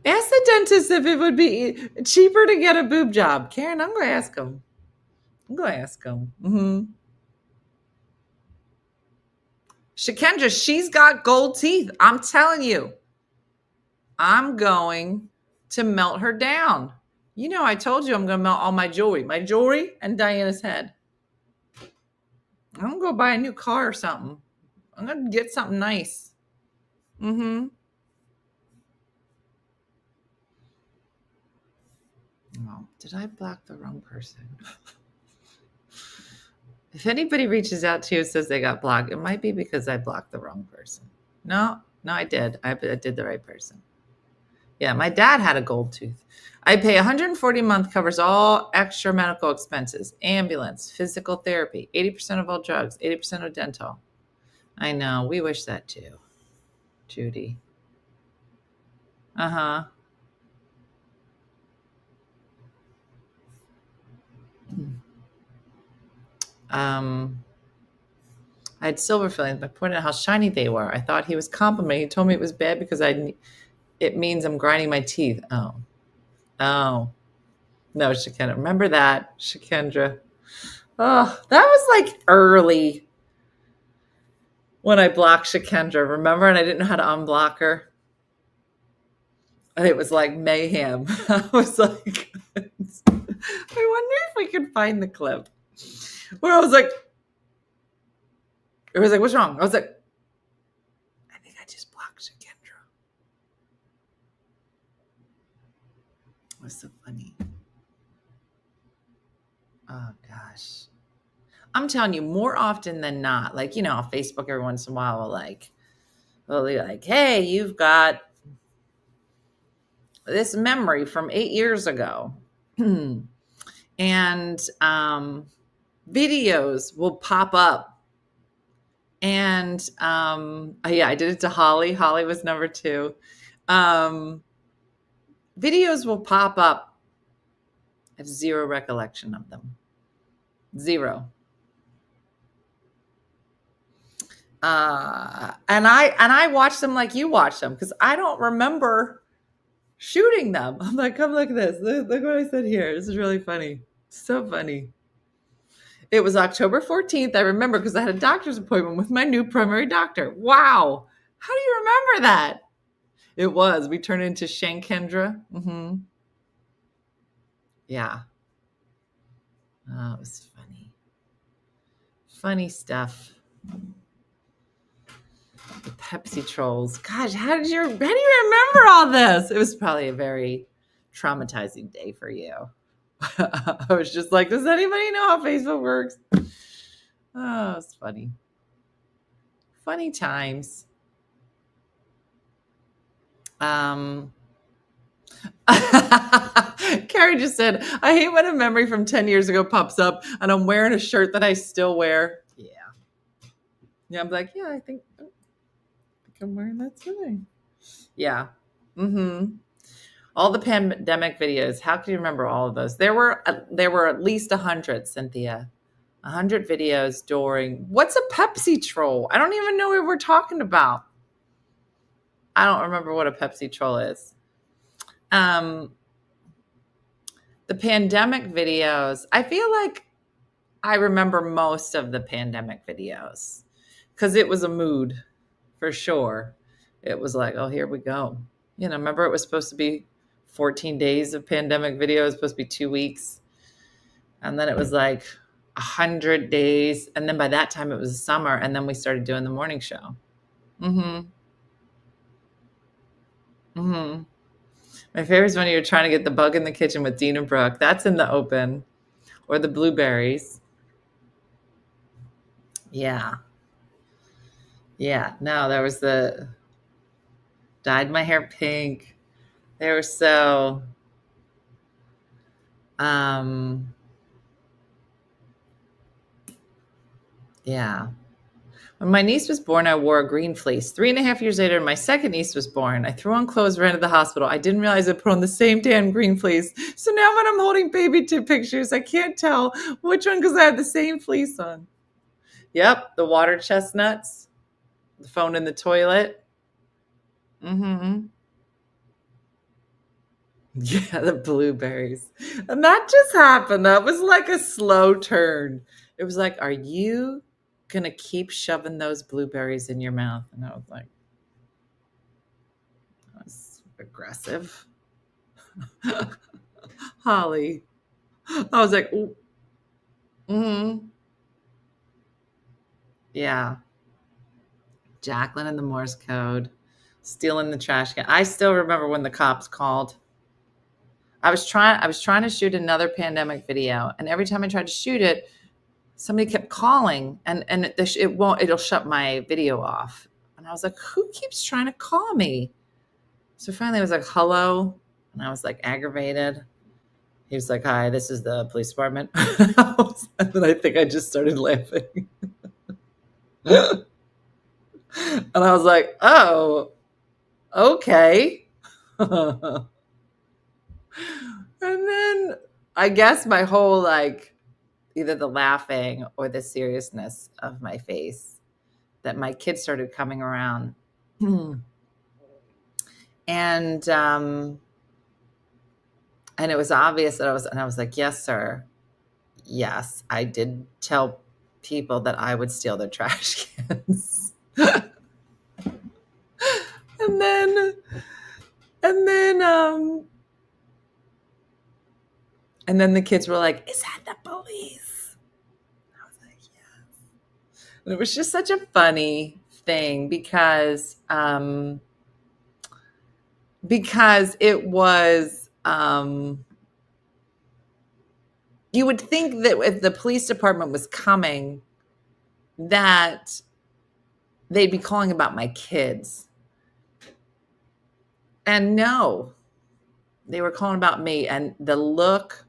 Ask the dentist if it would be cheaper to get a boob job. Karen, I'm going to ask him. Mm-hmm. Shakendra, she's got gold teeth. I'm telling you. I'm going to melt her down. I told you I'm going to melt all my jewelry and Diana's head. I'm going to go buy a new car or something. I'm going to get something nice. Mm-hmm. Oh, did I block the wrong person? If anybody reaches out to you and says they got blocked, it might be because I blocked the wrong person. No, I did. I did the right person. Yeah, my dad had a gold tooth. I pay $140 a month, covers all extra medical expenses, ambulance, physical therapy, 80% of all drugs, 80% of dental. I know. We wish that too, Judy. Uh-huh. I had silver fillings. I pointed out how shiny they were. I thought he was complimenting. He told me it was bad because it means I'm grinding my teeth. Oh. No, Shakendra. Remember that, Shakendra. Oh, that was like early when I blocked Shakendra. Remember? And I didn't know how to unblock her. And it was like mayhem. I was like, I wonder if we could find the clip. Where I was like, it was like, what's wrong? I was like, I think I just blocked Shakendra. Oh gosh. I'm telling you, more often than not, like, on Facebook every once in a while will be like, hey, you've got this memory from 8 years ago. And videos will pop up. And yeah, I did it to Holly. Holly was number 2. Videos will pop up. I have zero recollection of them. Zero. And I watch them like you watch them because I don't remember shooting them. I'm like, come look at this. Look what I said here. This is really funny. So funny. It was October 14th. I remember because I had a doctor's appointment with my new primary doctor. Wow. How do you remember that? It was. We turned into Shankendra. Mm-hmm. Yeah. Oh, it was funny. Funny stuff. The Pepsi trolls. Gosh, how do you remember all this? It was probably a very traumatizing day for you. I was just like, does anybody know how Facebook works? Oh, it's funny. Funny times. Carrie just said, I hate when a memory from 10 years ago pops up and I'm wearing a shirt that I still wear. Yeah. Yeah, I'm like, yeah, I think I'm wearing that today. Yeah. Mm-hmm. All the pandemic videos. How can you remember all of those? There were at least 100, Cynthia. 100 videos during. What's a Pepsi troll? I don't even know what we're talking about. I don't remember what a Pepsi troll is. The pandemic videos. I feel like I remember most of the pandemic videos because it was a mood for sure. It was like, oh, here we go. Remember it was supposed to be 14 days of pandemic video. It was supposed to be 2 weeks. And then it was like 100 days. And then by that time it was summer. And then we started doing the morning show. Mm-hmm. Mm-hmm. My favorite is when you're trying to get the bug in the kitchen with Dean and Brooke. That's in the open. Or the blueberries. Yeah. Yeah. No, there was the dyed my hair pink. They were so yeah. When my niece was born, I wore a green fleece. 3.5 years later, my second niece was born. I threw on clothes, ran to the hospital. I didn't realize I put on the same damn green fleece. So now when I'm holding baby pictures, I can't tell which one because I have the same fleece on. Yep, the water chestnuts, the phone in the toilet. Mm-hmm. Yeah, the blueberries. And that just happened. That was like a slow turn. It was like, are you going to keep shoving those blueberries in your mouth? And I was like, that's aggressive. Holly. I was like, mm-hmm. Yeah. Jacqueline and the Morse code. Stealing the trash can. I still remember when the cops called. I was trying to shoot another pandemic video, and every time I tried to shoot it, somebody kept calling, and it'll shut my video off. And I was like, who keeps trying to call me? So finally I was like, hello. And I was like aggravated. He was like, hi, this is the police department. And then I think I just started laughing. And I was like, oh, okay. And then I guess my whole either the laughing or the seriousness of my face, that my kids started coming around. And it was obvious that I was like, yes, sir. Yes, I did tell people that I would steal their trash cans. and then the kids were like, is that the police? I was like, yes. And it was just such a funny thing because it was, You would think that if the police department was coming, that they'd be calling about my kids. And no, they were calling about me. And the look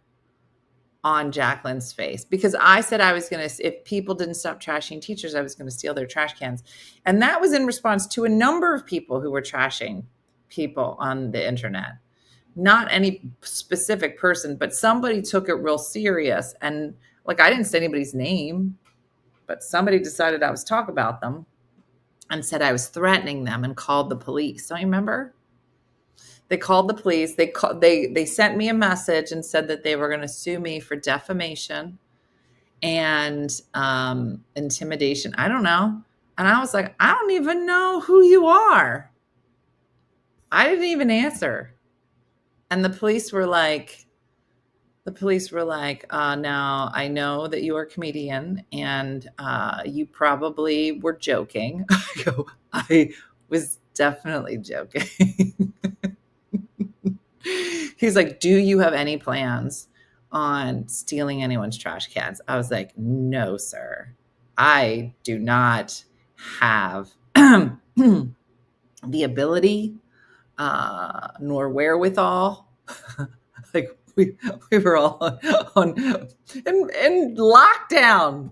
on Jacqueline's face, because I said I was going to, if people didn't stop trashing teachers, I was going to steal their trash cans. And that was in response to a number of people who were trashing people on the internet. Not any specific person, but somebody took it real serious. And like, I didn't say anybody's name, but somebody decided I was talking about them and said I was threatening them and called the police. Don't you remember? They called the police. They sent me a message and said that they were going to sue me for defamation and intimidation. I don't know. And I was like, I don't even know who you are. I didn't even answer. And the police were like, now I know that you are a comedian and you probably were joking. I go, I was definitely joking. He's like, do you have any plans on stealing anyone's trash cans? I was like, no, sir. I do not have the ability nor wherewithal. Like we were all in lockdown.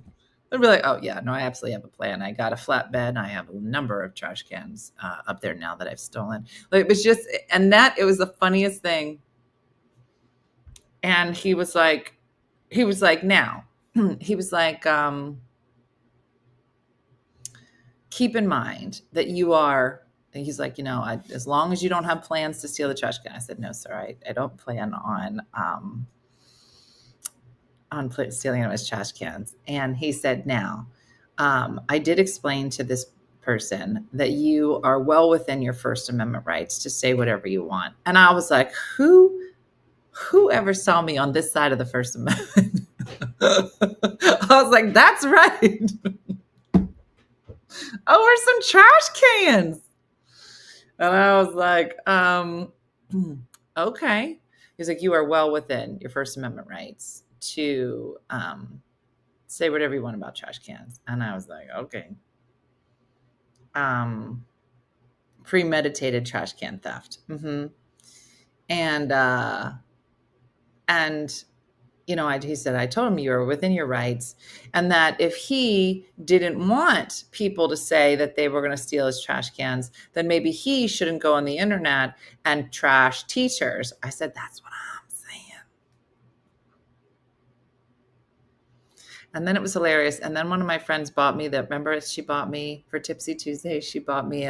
They'd be like, oh yeah, no, I absolutely have a plan. I got a flatbed. I have a number of trash cans up there now that I've stolen. Like, it was just, and it was the funniest thing. And he was like, now, he was like, keep in mind that you are, and he's like, as long as you don't have plans to steal the trash can. I said, no, sir, I don't plan on stealing anyone's trash cans. And he said, now, I did explain to this person that you are well within your First Amendment rights to say whatever you want. And I was like, who ever saw me on this side of the First Amendment? I was like, that's right. Oh, where's some trash cans? And I was like, okay. He's like, you are well within your First Amendment rights to say whatever you want about trash cans. And I was like, okay. Premeditated trash can theft. Mm-hmm. And he said, I told him you were within your rights, and that if he didn't want people to say that they were going to steal his trash cans, then maybe he shouldn't go on the internet and trash teachers. I said, that's what I'm saying. And then it was hilarious. And then one of my friends bought me remember she bought me for Tipsy Tuesday, she bought me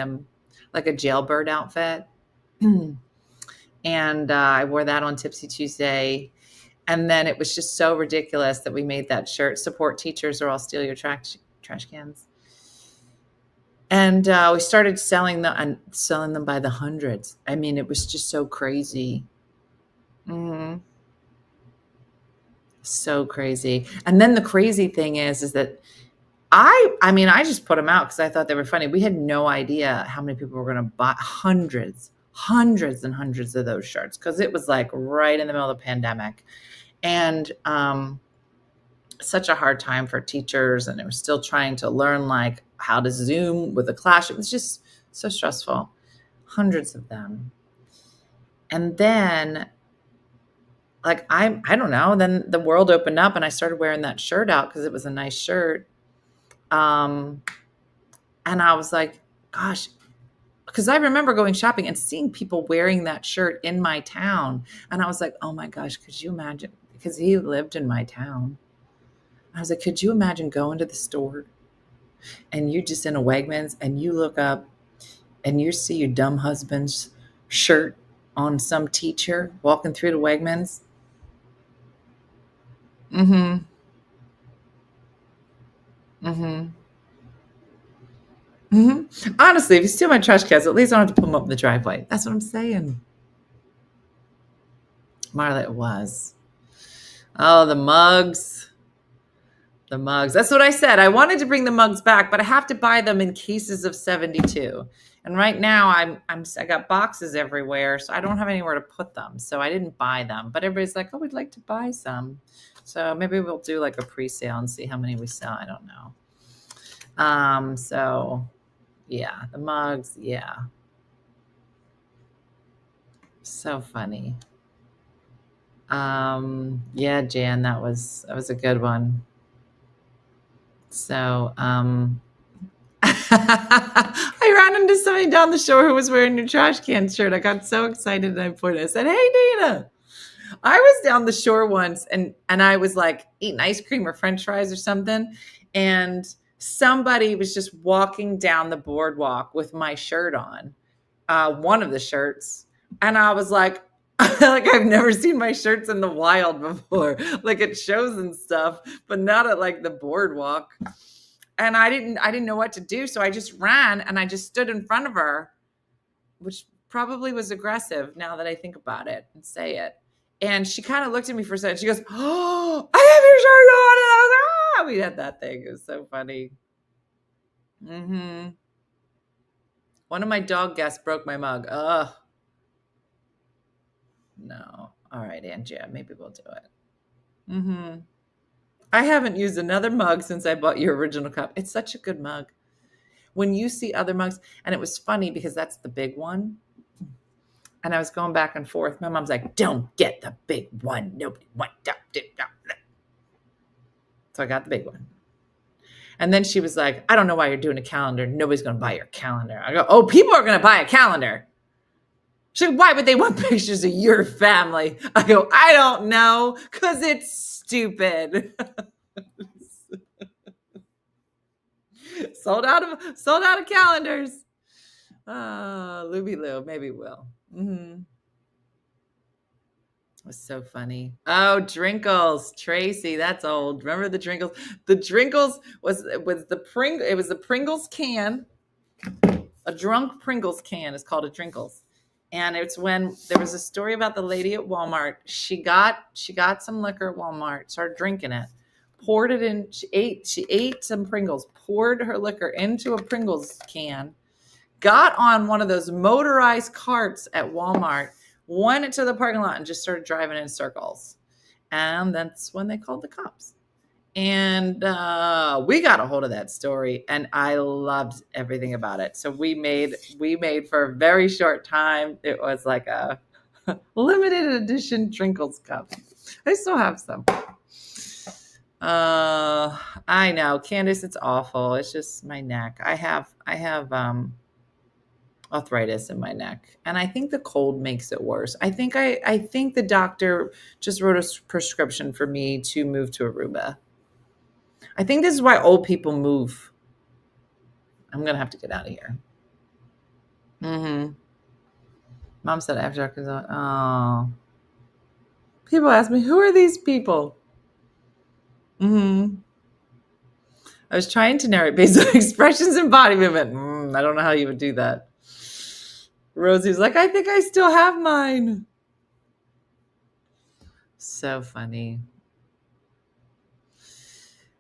like a jailbird outfit. And I wore that on Tipsy Tuesday. And then it was just so ridiculous that we made that shirt, support teachers or I'll steal your trash cans. And we started selling them by the hundreds. I mean, it was just so crazy. Mm-hmm. So crazy. And then the crazy thing is that I just put them out because I thought they were funny. We had no idea how many people were going to buy hundreds and hundreds of those shirts because it was like right in the middle of the pandemic. And such a hard time for teachers, and they were still trying to learn like how to Zoom with a class. It was just so stressful. Hundreds of them. And then like I don't know, then the world opened up and I started wearing that shirt out because it was a nice shirt. And I was like, gosh, because I remember going shopping and seeing people wearing that shirt in my town. And I was like, oh my gosh, could you imagine? Because he lived in my town. I was like, could you imagine going to the store and you're just in a Wegmans and you look up and you see your dumb husband's shirt on some teacher walking through the Wegmans? Mm-hmm. Mm-hmm. Mm-hmm. Honestly, if you steal my trash cans, at least I don't have to put them up in the driveway. That's what I'm saying. Marla, it was. Oh, the mugs. The mugs. That's what I said. I wanted to bring the mugs back, but I have to buy them in cases of 72. And right now I got boxes everywhere, so I don't have anywhere to put them. So I didn't buy them, but everybody's like, oh, we'd like to buy some. So maybe we'll do like a pre-sale and see how many we sell. I don't know. So yeah, the mugs. Yeah. So funny. Yeah, Jan, that was a good one. So, I ran into somebody down the shore who was wearing a trash can shirt. I got so excited and I pointed. I said, "Hey, Dana." I was down the shore once and I was like eating ice cream or French fries or something, and somebody was just walking down the boardwalk with my shirt on, one of the shirts, and I was like, like I've never seen my shirts in the wild before, like at shows and stuff, but not at like the boardwalk. And I didn't know what to do. So I just ran and I just stood in front of her, which probably was aggressive now that I think about it and say it. And she kind of looked at me for a second. She goes, "Oh, I have your shirt on." And I was like, "Ah," we had that thing. It was so funny. One of my dog guests broke my mug. Ugh. No. All right, Angia, maybe we'll do it. I haven't used another mug since I bought your original cup. It's such a good mug. When you see other mugs, and it was funny because that's the big one. And I was going back and forth. My mom's like, "Don't get the big one. Nobody wants that." So I got the big one. And then she was like, "I don't know why you're doing a calendar. Nobody's going to buy your calendar." I go, "Oh, people are going to buy a calendar." She's like, "Why would they want pictures of your family?" I go, "I don't know, because it's stupid." Sold out of calendars. Luby Lou, maybe we'll. It was so funny. Oh, Drinkles, Tracy, that's old. Remember the Drinkles? The Drinkles was the It was the Pringles can. A drunk Pringles can is called a Drinkles. And it's when there was a story about the lady at Walmart. She got some liquor at Walmart, started drinking it, poured it in. She ate some Pringles, poured her liquor into a Pringles can, got on one of those motorized carts at Walmart, went into the parking lot and just started driving in circles. And that's when they called the cops. And we got a hold of that story, and I loved everything about it. So we made for a very short time. It was like a limited edition Trinkles cup. I still have some. I know, Candace, it's awful. It's just my neck. I have arthritis in my neck, and I think the cold makes it worse. I think the doctor just wrote a prescription for me to move to Aruba. I think this is why old people move. I'm gonna have to get out of here. Mom said after dark is on. Oh, people ask me, who are these people? I was trying to narrate based on expressions and body movement. I don't know how you would do that. Rosie's like, I think I still have mine. So funny.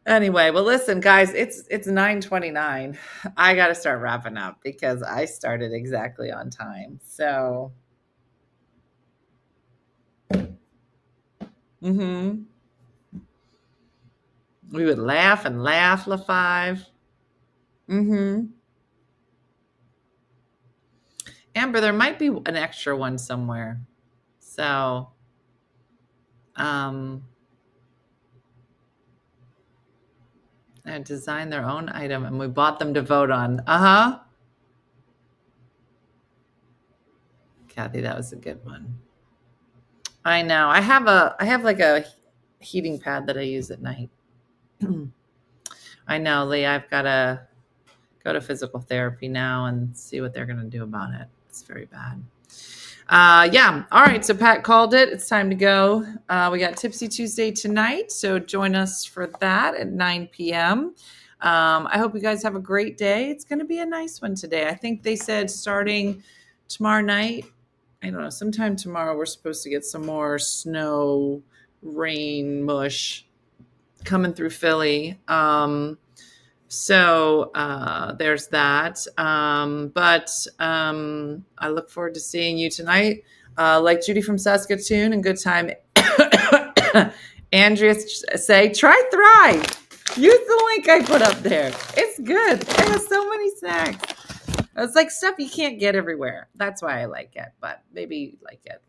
Anyway, well, listen, guys, it's 9:29. I got to start wrapping up because I started exactly on time. So, we would laugh and laugh, LaFive. Amber, there might be an extra one somewhere. So, I designed their own item and we bought them to vote on. Kathy, that was a good one. I know. I have like a heating pad that I use at night. I know, Lee. I've got to go to physical therapy now and see what they're going to do about it. It's very bad. Yeah. All right. So Pat called it. It's time to go. We got Tipsy Tuesday tonight. So join us for that at 9 p.m. I hope you guys have a great day. It's going to be a nice one today. I think they said starting tomorrow night, I don't know, sometime tomorrow, we're supposed to get some more snow, rain, mush coming through Philly. So there's that. But I look forward to seeing you tonight. Like Judy from Saskatoon and Good Time. Andrea say, try Thrive. Use the link I put up there. It's good. It has so many snacks. It's like stuff you can't get everywhere. That's why I like it, but maybe you like it.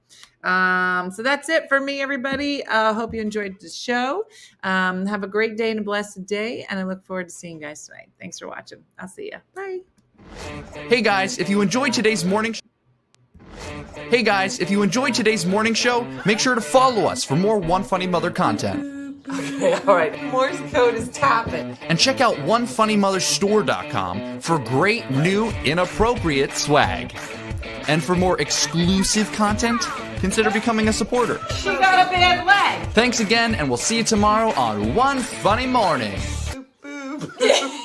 So that's it for me, everybody. Hope you enjoyed the show. Have a great day and a blessed day, and I look forward to seeing you guys tonight. Thanks for watching. I'll see you. Bye. Hey guys, if you enjoyed today's morning show, make sure to follow us for more One Funny Mother content. Okay, all right. Morse code is tapping. And check out OneFunnyMotherStore.com for great new inappropriate swag. And for more exclusive content, consider becoming a supporter. She got a bad leg. Thanks again, and we'll see you tomorrow on One Funny Morning. Boop, boop.